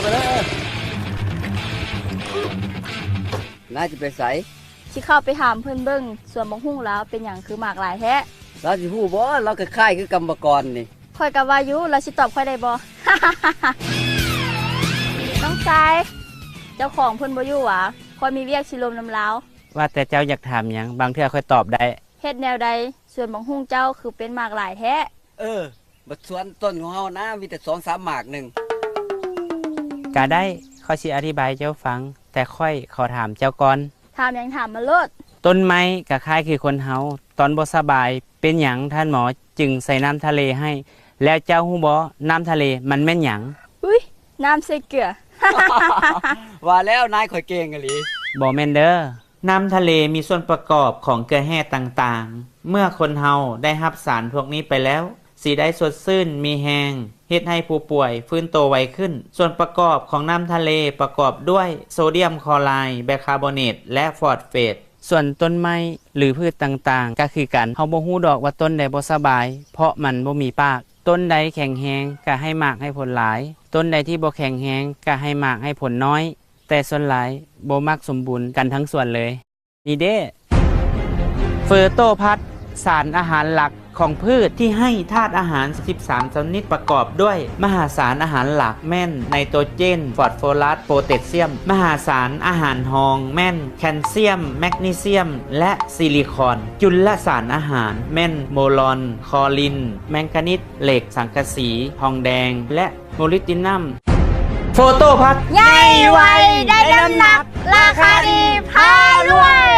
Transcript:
ไปเลยน่าจะไปใส่สิเข้าไปถามเพิ่นเบิ่งส่วนบักฮุ่งแล้วเป็นหยังคือหมากหลายแท้เราสิฮู้บ่เราก็คล้ายคือกรรมกรนี่ค่อยก็ว่าอยู่แล้วสิตอบค่อยได้บ่ น้องชายเจ้าของเพิ่นบ่อยู่หวะค่อยมีเวียกสิลมน้ำลาวว่าแต่เจ้าอยากถามหยังบางเทื่อค่อยตอบได้เฮ็ดแนวใดส่วนบักฮุ่งเจ้าคือเป็นหมากหลายแท้บัดสวนต้นของเฮานะมีแต่ 2-3 หมากนึงก็ได้ข้อยสิอธิบายเจ้าฟังแต่ค่อยขอถามเจ้าก่อนถามหยังถามมาโลดต้นไม้ก็คล้ายคือคนเฮาตอนบ่สบายเป็นหยังท่านหมอจึงใส่น้ำทะเลให้แล้วเจ้าฮู้บ่น้ำทะเลมันแม่นหยังอุ๊ยน้ำใส่เกลือ ว่าแล้วนายข่อยเก่งอีหลีบ่แม่นเด้อน้ำทะเลมีส่วนประกอบของเกลือแร่ต่างๆเมื่อคนเฮาได้รับสารพวกนี้ไปแล้วสิได้สดชื่นมีแฮงเฮ็ดให้ผู้ป่วยฟื้นตัวไวขึ้นส่วนประกอบของน้ำทะเลประกอบด้วยโซเดียมคลอไรด์ไบคาร์บอเนตและฟอสเฟตส่วนต้นไม้หรือพืชต่างๆก็คือกันเฮาบ่ฮู้ดอกว่าต้นใดบ่สบายเพราะมันบ่มีปากต้นใดแข็งแรงก็ให้มากให้ผลหลายต้นใดที่บ่แข็งแรงก็ให้มากให้ผลน้อยแต่ส่วนหลายบ่มักสมบูรณ์กันทั้งส่วนเลยนี่เด้เฟอร์โตพัดสารอาหารหลักของพืชที่ให้ธาตุอาหาร13ชนิดประกอบด้วยมหาสารอาหารหลักแม่นไนโตรเจนฟอสฟอรัสโพแทสเซียมมหาสารอาหารรองแม่นแคลเซียมแมกนีเซียมและซิลิคอนจุลสารอาหารแม่นโบรอนคลอรินแมงกานีสเหล็กสังกะสีทองแดงและโมลิบดินัมโฟโตพัดใหญ่ไวได้น้ำหนักราคาดีพารวย